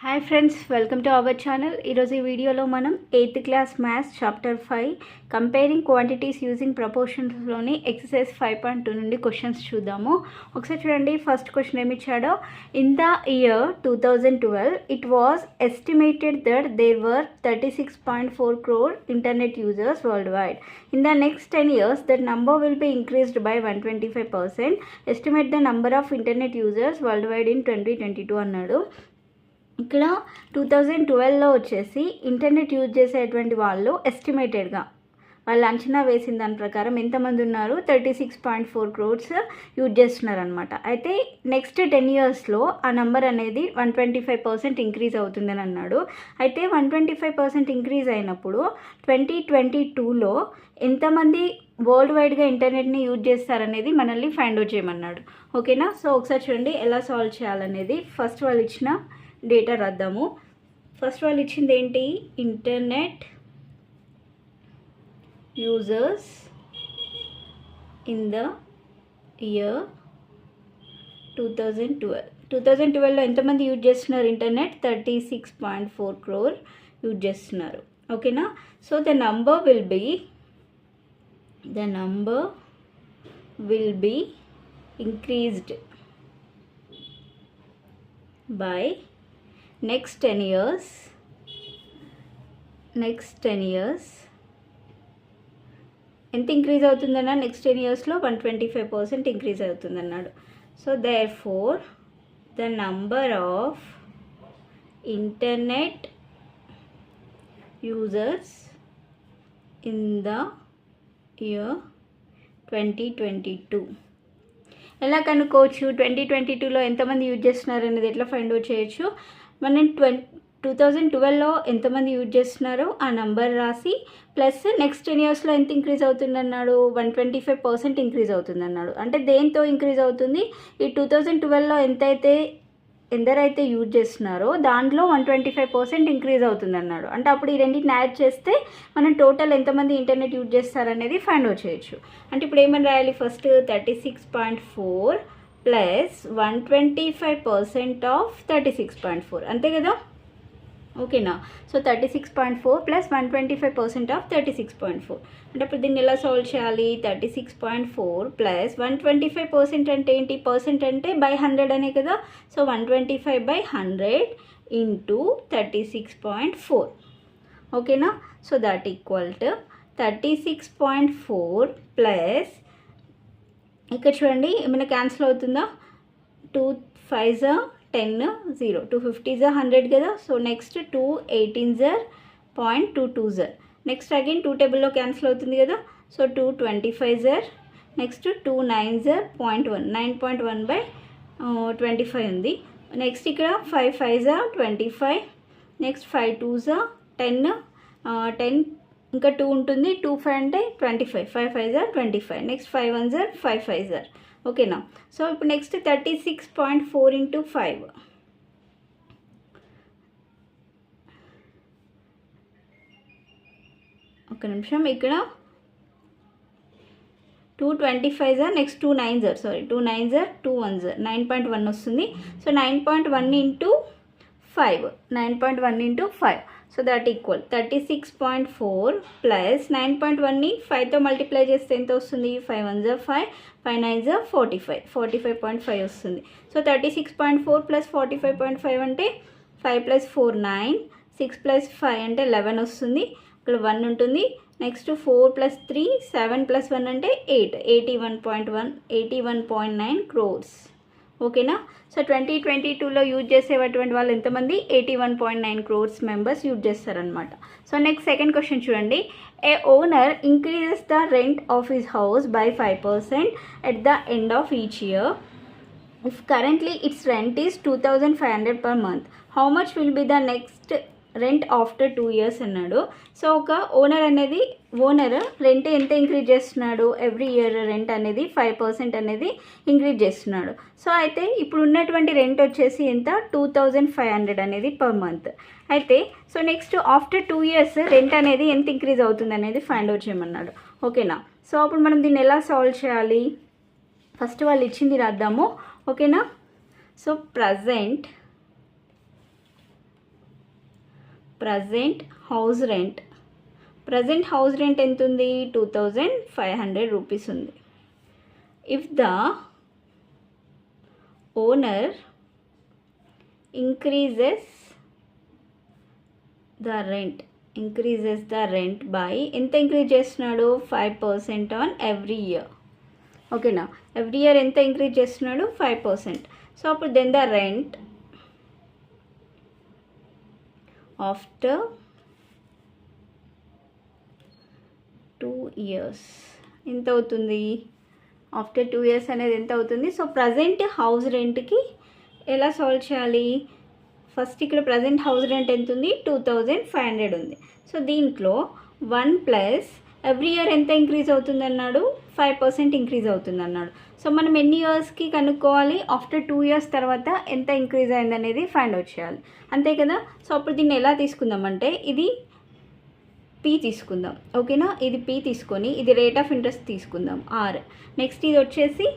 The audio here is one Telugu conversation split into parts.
Hi friends, welcome to our channel. ఈరోజు ఈ వీడియోలో మనం 8th class maths chapter 5 comparing quantities using ప్రపోర్షన్స్లోని ఎక్సర్సైజ్ 5.2 నుండి క్వశ్చన్స్ చూద్దాము. ఒకసారి చూడండి. ఫస్ట్ క్వశ్చన్ ఏమి ఇచ్చాడో, in the year 2012 it was estimated that there were 36.4 crore internet users world wide. In the next 10 years, that number will be increased by 125%. Estimate the number of internet users worldwide in 2022 అన్నాడు. ఇక్కడ 2012లో వచ్చేసి ఇంటర్నెట్ యూజ్ చేసేటువంటి వాళ్ళు ఎస్టిమేటెడ్గా వాళ్ళు అంచనా వేసిన దాని ప్రకారం ఎంతమంది ఉన్నారు, 36.4 crores యూజ్ చేస్తున్నారు అనమాట. అయితే నెక్స్ట్ 10 yearsలో ఆ నెంబర్ అనేది 125% ఇంక్రీజ్ అవుతుందని అన్నాడు. అయితే 125% ఇంక్రీజ్ అయినప్పుడు 2022లో ఎంతమంది వరల్డ్ వైడ్గా ఇంటర్నెట్ని యూజ్ చేస్తారనేది మనల్ని ఫైండ్ అవుట్ చేయమన్నాడు. ఓకేనా? సో ఒకసారి చూడండి ఎలా సాల్వ్ చేయాలనేది. ఫస్ట్ వాళ్ళు ఇచ్చిన డేటా రాద్దాము. ఫస్ట్ వాళ్ళు ఇచ్చింది ఏంటి, internet users in the year 2012లో ఎంతమంది యూజ్ చేస్తున్నారు ఇంటర్నెట్, 36.4 crore యూజ్ చేస్తున్నారు. ఓకేనా? So the number will be increased by next 10 years ఎంత ఇంక్రీజ్ అవుతుందన్నా, నెక్స్ట్ 10 yearsలో 125% ఇంక్రీజ్ అవుతుందన్నాడు. So therefore the number of internet users in the year 2022 ఎలా కనుక్కోవచ్చు, 2022లో ఎంతమంది యూజ్ చేస్తున్నారు అనేది ఎట్లా ఫైండ్ అవుట్ చేయొచ్చు. మనం 2012లో ఎంతమంది యూజ్ చేస్తున్నారో ఆ నెంబర్ రాసి ప్లస్ నెక్స్ట్ 10 yearsలో ఎంత ఇంక్రీజ్ అవుతుందన్నాడు, 125% ఇంక్రీజ్ అవుతుందన్నాడు. అంటే దేంతో ఇంక్రీజ్ అవుతుంది, ఈ 2012లో ఎందరైతే యూజ్ చేస్తున్నారో దాంట్లో 125% ఇంక్రీజ్ అవుతుందన్నాడు. అంటే అప్పుడు ఈ రెండింటిని యాడ్ చేస్తే మనం టోటల్ ఎంతమంది ఇంటర్నెట్ యూజ్ చేస్తారనేది ఫైండ్ అవుట్ చేయొచ్చు. అంటే ఇప్పుడు ఏమని రాయాలి, ఫస్ట్ 36.4 ప్లస్ 125% ఆఫ్ 36.4 అంతే కదా. ఓకేనా? సో 36.4 ప్లస్ 125% ఆఫ్ 36.4 అంటే ఇప్పుడు దీన్ని ఎలా సాల్వ్ చేయాలి, 36.4 ప్లస్ 125% అంటే ఏంటి, పర్సెంట్ అంటే బై 100 అనే కదా. So 125/100 into 36.4. ఓకేనా? So that equal to 36.4 plus ఇక్కడ చూడండి ఏమైనా క్యాన్సిల్ అవుతుందా, 2 5s 10 0, 2 50s 100 కదా. So next 2 18s 0.22s, next again 2 టేబుల్లో క్యాన్సిల్ అవుతుంది కదా. సో 2 25s, నెక్స్ట్ 2 9s 0.1, 9.1/25 ఉంది. నెక్స్ట్ ఇక్కడ 5 5s 25, నెక్స్ట్ 5 2s 10, 10 ఇంకా 2 ఉంటుంది, 2 5 అంటే 25, 5 5s 25, నెక్స్ట్ 5 1s 5 5s. ఓకేనా? సో ఇప్పుడు నెక్స్ట్ 36.4 ఇంటూ 5, ఒక నిమిషం, ఇక్కడ 2 25s, next 2 9s, 2 9s 2 1s 9.1 వస్తుంది. So 9.1 into 5, 9.1 into 5. So that equal 36.4 plus 9.1ని 5తో మల్టిప్లై చేస్తే ఎంత వస్తుంది, 5 1s 5, 5 9s 45, 45.5 వస్తుంది. సో 36.4 ప్లస్ 45.5 అంటే 5 + 4 9, 6 + 5 అంటే 11 వస్తుంది. ఇక్కడ 1 ఉంటుంది. నెక్స్ట్ 4 + 3 7 + 1 అంటే 8, 81.9 crores. ఓకేనా? సో 2022లో యూజ్ చేసేటువంటి వాళ్ళు ఎంతమంది, 81.9 crores మెంబర్స్ యూజ్ చేస్తారనమాట. సో నెక్స్ట్ సెకండ్ క్వశ్చన్ చూడండి. A owner increases the rent of his house by 5% at the end of each year. If currently its rent is 2500 per month, how much will be the next rent after 2 years అన్నాడు. సో ఒక ఓనర్ రెంట్ ఎంత ఇంక్రీజ్ చేస్తున్నాడు, ఎవ్రీ ఇయర్ రెంట్ అనేది 5% అనేది ఇంక్రీజ్ చేస్తున్నాడు. సో అయితే ఇప్పుడు ఉన్నటువంటి రెంట్ వచ్చేసి ఎంత, 2500 అనేది పర్ మంత్. అయితే so next after 2 years rent అనేది ఎంత ఇంక్రీజ్ అవుతుంది అనేది ఫైండ్ అవుట్ చేయమన్నాడు. ఓకేనా? సో అప్పుడు మనం దీన్ని ఎలా సాల్వ్ చేయాలి, ఫస్ట్ వాళ్ళు ఇచ్చింది రాద్దాము. ఓకేనా? So present present house rent ఎంత ఉంది? 2500 రూపీస్ ఉంది. If the owner increases the rent by ఎంత ఇంక్రీజ్ చేస్తున్నాడు? 5% ఆన్ ఎవ్రీ ఇయర్. ఓకేనా, ఎవ్రీ ఇయర్ ఎంత ఇంక్రీజ్ చేస్తున్నాడు? 5%. సో అప్పుడు then the rent after 2 years ఎంత అవుతుంది? ఆఫ్టర్ 2 years అనేది ఎంత అవుతుంది? సో ప్రజెంట్ హౌస్ రెంట్కి ఎలా సాల్వ్ చేయాలి? ఫస్ట్ ఇక్కడ ప్రజెంట్ హౌస్ రెంట్ ఎంత ఉంది? 2500 ఉంది. సో దీంట్లో 1 ప్లస్ ఎవ్రీ ఇయర్ ఎంత ఇంక్రీజ్ అవుతుంది అన్నాడు? 5% ఇంక్రీజ్ అవుతుంది అన్నాడు. సో మనం ఎన్ని ఇయర్స్కి కనుక్కోవాలి? ఆఫ్టర్ 2 years తర్వాత ఎంత ఇంక్రీజ్ అయింది అనేది ఫైండ్ అవుట్ చేయాలి, అంతే కదా. సో అప్పుడు దీన్ని ఎలా తీసుకుందామంటే ఇది పీ తీసుకుందాం. ఓకేనా, ఇది పీ తీసుకొని ఇది రేట్ ఆఫ్ ఇంట్రెస్ట్ తీసుకుందాం ఆర్. నెక్స్ట్ ఇది వచ్చేసి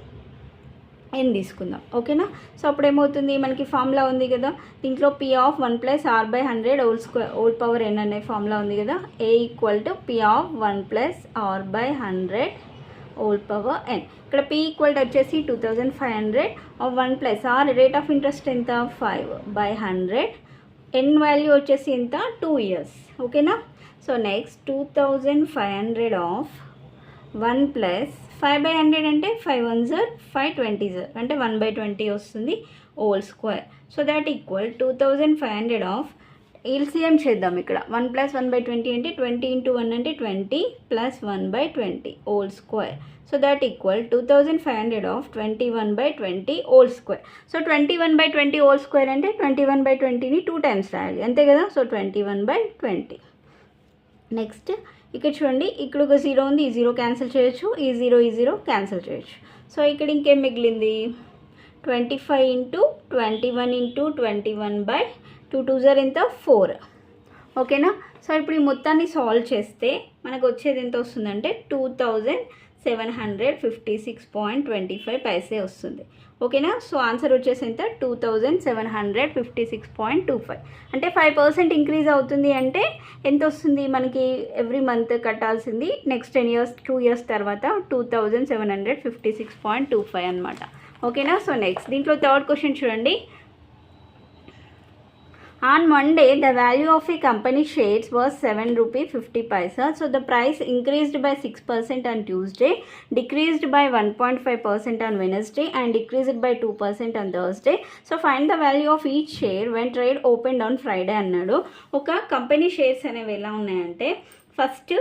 ఎన్ తీసుకుందాం. ఓకేనా, సో అప్పుడు ఏమవుతుంది? మనకి ఫార్ములా ఉంది కదా, దీంట్లో P of 1 + r/100 whole power n అనే ఫార్ములా ఉంది కదా. A equal to P of 1 + r/100 whole power n. ఇక్కడ పీ ఈక్వల్ టు వచ్చేసి 2500 of 1 + r rate of interest ఎంత? 5/100. ఎన్ వాల్యూ వచ్చేసి ఎంత? 2 years. ఓకేనా, సో నెక్స్ట్ 2500 ఆఫ్ 1 + 5/100 అంటే 5 1s 5 20s అంటే 1/20 వస్తుంది whole square. So that equal 2500 of LCM చేద్దాం. ఇక్కడ 1 + 1/20 అంటే 20 × 1 అంటే 20 + 1/20 whole square. So that equal 2500 of 21/20 whole square. So 21/20 whole square అంటే 21/20ని 2 times రాయాలి, అంతే కదా. సో 21/20. నెక్స్ట్ ఇక్కడ చూడండి, ఇక్కడ ఒక 0 ఉంది, ఈ 0 క్యాన్సిల్ చేయొచ్చు, ఈ 0 క్యాన్సిల్ చేయొచ్చు. సో ఇక్కడ ఇంకేం మిగిలింది? 25 × 21 × 21/2 2s ఎంత? 4. ఓకేనా, సో ఇప్పుడు ఈ మొత్తాన్ని సాల్వ్ చేస్తే మనకు వచ్చేది ఎంత వస్తుందంటే 2756.25 పైసే వస్తుంది. ఓకేనా, సో ఆన్సర్ వచ్చేసి ఎంత? 2756.25. అంటే 5% ఇంక్రీజ్ అవుతుంది అంటే ఎంత వస్తుంది మనకి? ఎవ్రీ మంత్ కట్టాల్సింది నెక్స్ట్ 10 years 2 years తర్వాత 2756.25 అనమాట. ఓకేనా, సో నెక్స్ట్ దీంట్లో థర్డ్ క్వశ్చన్ చూడండి. On Monday, the value of a company shares was 7 rupee 50 paisa. So the price increased by 6% on Tuesday, decreased by 1.5% on Wednesday, and decreased by 2% on Thursday. So find the value of each share when trade opened on Friday అన్నాడు. ఒక కంపెనీ షేర్స్ అనేవి ఎలా ఉన్నాయంటే, ఫస్ట్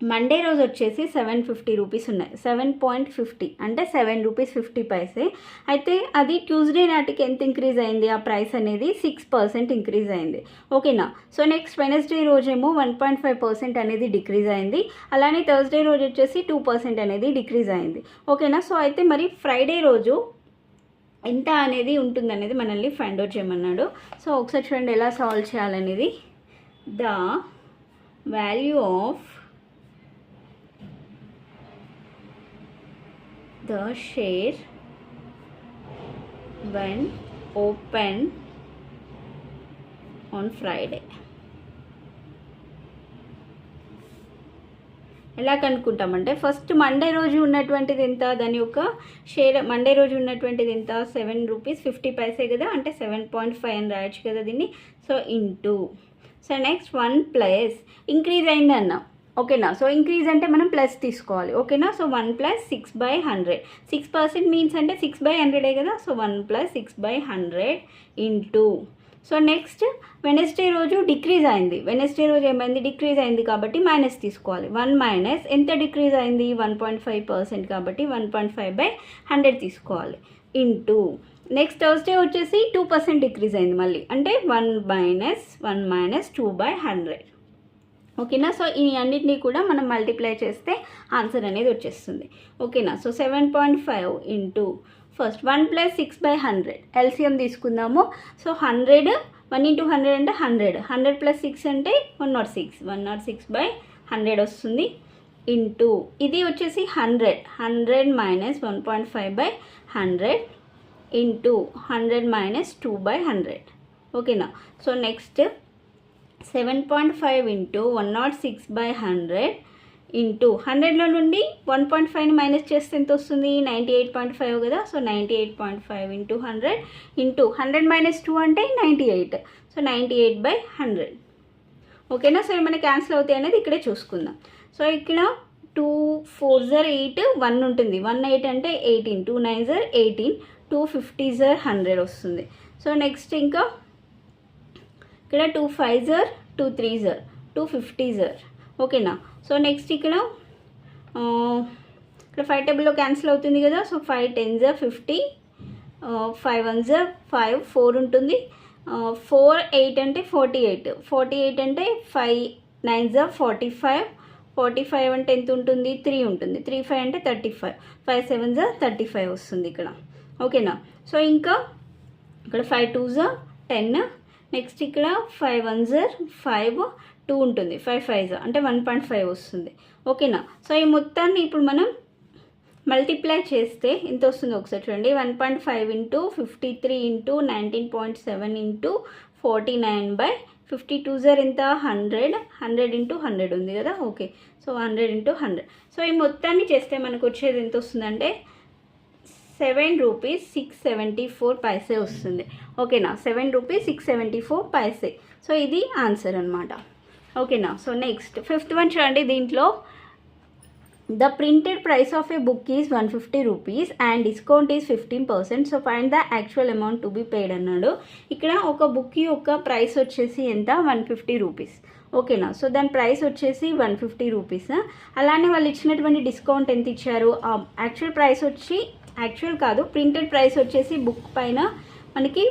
మండే రోజు వచ్చేసి 750 రూపీస్ ఉన్నాయి, 7.50 అంటే 7 రూపీస్ 50 పైసే. అయితే అది ట్యూస్డే నాటికి ఎంత ఇంక్రీజ్ అయింది? ఆ ప్రైస్ అనేది 6% ఇంక్రీజ్ అయింది. ఓకేనా, సో నెక్స్ట్ వెనస్డే రోజేమో 1.5% అనేది డిక్రీజ్ అయింది. అలానే థర్స్డే రోజు వచ్చేసి 2% అనేది డిక్రీజ్ అయింది. ఓకేనా, సో అయితే మరి ఫ్రైడే రోజు ఎంత అనేది ఉంటుందనేది మనల్ని ఫైండ్ అవుట్ చేయమన్నాడు. సో ఒకసారి చూడండి ఎలా సాల్వ్ చేయాలనేది. The value of the share when open on Friday. ఎలా కనుక్కుంటామంటే ఫస్ట్ మండే రోజు ఉన్నటువంటిది ఎంత? దాని యొక్క షేర్ మండే రోజు ఉన్నటువంటిది ఎంత? 7 రూపీస్ 50 పైసే కదా, అంటే 7.5 అని రాయొచ్చు కదా దీన్ని. So into, so next 1 plus increase అయింది అన్నాం. ఓకేనా, సో ఇంక్రీజ్ అంటే మనం ప్లస్ తీసుకోవాలి. ఓకేనా, సో 1 + 6/100. 6% మీన్స్ అంటే 6/100 కదా. So 1 + 6/100 into, so next Wednesday రోజు డిక్రీజ్ అయింది. వెనస్డే రోజు ఏమైంది? డిక్రీజ్ అయింది కాబట్టి మైనస్ తీసుకోవాలి. 1 మైనస్ ఎంత డిక్రీజ్ అయింది? 1.5% కాబట్టి 1.5/100 తీసుకోవాలి ఇంటూ, నెక్స్ట్ థర్స్డే వచ్చేసి 2% డిక్రీజ్ అయింది మళ్ళీ, అంటే 1 మైనస్ 2/100. ఓకేనా, సో ఈ అన్నిటినీ కూడా మనం మల్టిప్లై చేస్తే ఆన్సర్ అనేది వచ్చేస్తుంది. ఓకేనా, సో 7.5 ఇంటూ ఫస్ట్ 1 + 6/100 ఎల్సిఎం తీసుకుందాము. సో 100 1 × 100 అంటే 100, 100 + 6 అంటే 106, 106/100 వస్తుంది ఇంటూ, ఇది వచ్చేసి 100 మైనస్ 1.5/100 ఇంటూ 100 మైనస్ 2/100. ఓకేనా, సో నెక్స్ట్ 7.5 ఇంటూ 106/100 ఇంటూ 100లో నుండి 1.5ని మైనస్ చేస్తే ఎంత వస్తుంది? 98.5 కదా. సో 98.5 ఇంటూ 100 ఇంటూ 100 మైనస్ 2 అంటే 98. సో 98/100. ఓకేనా. సో ఏమైనా క్యాన్సిల్ అవుతాయి అనేది ఇక్కడే చూసుకుందాం. సో ఇక్కడ 2 4 జర్ 8 1 ఉంటుంది. 1 8 అంటే 18. 2 9 జర్ 18. 2 50 జర్ 100 వస్తుంది. సో నెక్స్ట్ ఇంకా ఇక్కడ 2 5 జర్ 2 3 జర్ 250 జర్. ఓకేనా. సో నెక్స్ట్ ఇక్కడ 5 టేబుల్లో క్యాన్సిల్ అవుతుంది కదా. సో 5 10 జర్ 50. 5 1 జర్ 5 4 ఉంటుంది. 4 8 అంటే 48. 48 అంటే 5 9 జర్ 45. 45 అంటే ఎంత ఉంటుంది? 3 ఉంటుంది. 3 5 అంటే 35. 5 7 జర్ 35 వస్తుంది ఇక్కడ. ఓకేనా. సో ఇంకా ఇక్కడ 5 2 జర్ 10. నెక్స్ట్ ఇక్కడ 5 1 జర్ 5 2 ఉంటుంది. 5 5 జర్ అంటే 1.5 వస్తుంది. ఓకేనా. సో ఈ మొత్తాన్ని ఇప్పుడు మనం మల్టిప్లై చేస్తే ఎంత వస్తుందో ఒకసారి చూడండి. 1.5 ఇంటూ 53 ఇంటూ 19.7 ఇంటూ 49/52 జర్ ఎంత? 100. 100 ఇంటూ 100 ఉంది కదా. ఓకే. So 100 into 100. సో ఈ మొత్తాన్ని చేస్తే మనకు వచ్చేది ఎంత వస్తుందంటే 7 రూపీస్ 674 పైసే వస్తుంది. ఓకేనా. 7 రూపీస్ 674 పైసే. సో ఇది ఆన్సర్ అనమాట. ఓకేనా. సో నెక్స్ట్ 5th వన్ చూడండి. దీంట్లో the printed price of a book is 150 rupees and discount is 15%. So find the actual amount to be paid అన్నాడు. ఇక్కడ ఒక బుక్ యొక్క ప్రైస్ వచ్చేసి ఎంత? 150 రూపీస్. ఓకేనా. సో దాని ప్రైస్ వచ్చేసి 150 రూపీస్. అలానే వాళ్ళు ఇచ్చినటువంటి డిస్కౌంట్ ఎంత ఇచ్చారు? యాక్చువల్ ప్రైస్ వచ్చి యాక్చువల్ కాదు, ప్రింటెడ్ ప్రైస్ వచ్చేసి బుక్ పైన మనకి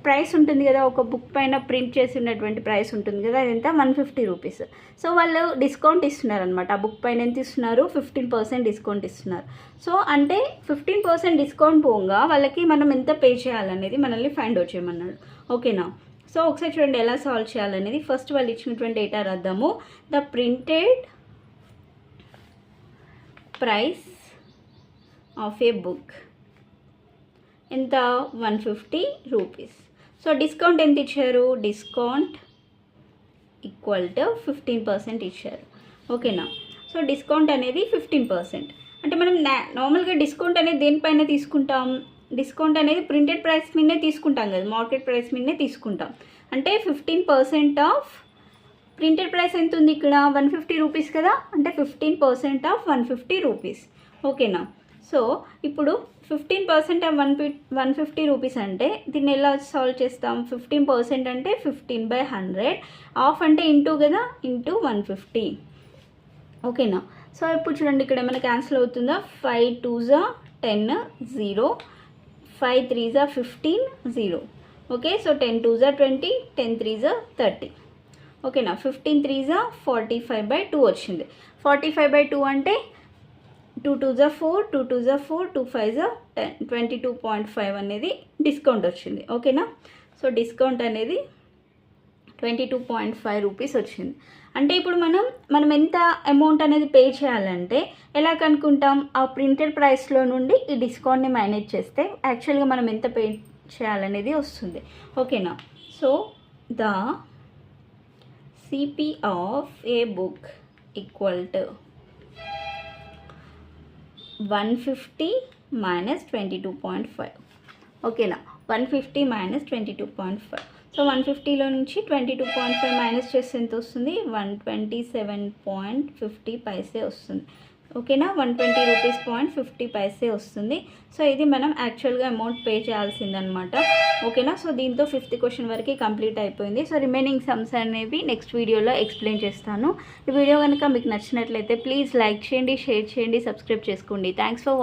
ప్రైస్ ఉంటుంది కదా. ఒక బుక్ పైన ప్రింట్ చేసి ఉన్నటువంటి ప్రైస్ ఉంటుంది కదా. అదంతా 150 రూపీస్. సో వాళ్ళు డిస్కౌంట్ ఇస్తున్నారు అనమాట. ఆ బుక్ పైన ఎంత ఇస్తున్నారు? 15% డిస్కౌంట్ ఇస్తున్నారు. సో అంటే 15% డిస్కౌంట్ పోగా వాళ్ళకి మనం ఎంత పే చేయాలనేది మనల్ని ఫైండ్ అవుట్ చేయమన్నాడు. ఓకేనా. సో ఒకసారి చూడండి ఎలా సాల్వ్ చేయాలనేది. ఫస్ట్ వాళ్ళు ఇచ్చినటువంటి డేటా రాద్దాము. The printed price of a book ఎంత? 150 రూపీస్. సో డిస్కౌంట్ ఎంత ఇచ్చారు? డిస్కౌంట్ ఈక్వల్ టు 15% ఇచ్చారు. ఓకేనా. సో డిస్కౌంట్ అనేది 15%. అంటే మనం నార్మల్గా డిస్కౌంట్ అనేది దేనిపైన తీసుకుంటాం? డిస్కౌంట్ అనేది ప్రింటెడ్ ప్రైస్ మీదనే తీసుకుంటాం కదా, మార్కెట్ ప్రైస్ మీదనే తీసుకుంటాం. అంటే 15% ఆఫ్ ప్రింటెడ్ ప్రైస్ ఎంత ఉంది ఇక్కడ? 150 రూపీస్ కదా. అంటే 15% ఆఫ్ 150 రూపీస్. ఓకేనా. సో ఇప్పుడు 15% ఆఫ్ 150 రూపీస్ అంటే దీన్ని ఎలా సాల్వ్ చేస్తాం? 15% అంటే 15/100. ఆఫ్ అంటే ఇంటూ కదా, ఇంటూ 150. ఓకేనా. సో ఇప్పుడు చూడండి ఇక్కడ ఏమైనా క్యాన్సిల్ అవుతుందా? 5 2 జా 10 0. 5 3 జా 15 0. ఓకే. సో 10 2 జా 20. 10 3 జా 30. ఓకేనా. 15 3 జా 45/2 వచ్చింది. 45/2 అంటే 2 2 జా 4. 2 2 జా 4. 2 5 జా 10. 22.5 అనేది డిస్కౌంట్ వచ్చింది. ఓకేనా. సో డిస్కౌంట్ అనేది 22.5 రూపీస్ వచ్చింది. అంటే ఇప్పుడు మనం ఎంత అమౌంట్ అనేది పే చేయాలంటే ఎలా కనుక్కుంటాం? ఆ ప్రింటెడ్ ప్రైస్లో నుండి ఈ డిస్కౌంట్ని మైనస్ చేస్తే యాక్చువల్గా మనం ఎంత పే చేయాలనేది వస్తుంది. ఓకేనా. So the CP of a book equal to 150 minus 22.5. ఓకేనా. 150 minus 22.5. సో 150లో నుంచి 22.5 మైనస్ చేస్తే ఎంత వస్తుంది? 127.50 పైసే వస్తుంది. ఓకేనా. 120 రూపీస్ 50 పైసే వస్తుంది. సో ఇది మనం యాక్చువల్గా అమౌంట్ పే చేయాల్సిందనమాట. ఓకేనా. సో దీంతో 5th క్వశ్చన్ వరకు కంప్లీట్ అయిపోయింది. సో రిమైనింగ్ సమ్స్ అనేవి నెక్స్ట్ వీడియోలో ఎక్స్ప్లెయిన్ చేస్తాను. ఈ వీడియో కనుక మీకు నచ్చినట్లయితే ప్లీజ్ లైక్ చేయండి, షేర్ చేయండి, సబ్స్క్రైబ్ చేసుకోండి. Thanks for watching.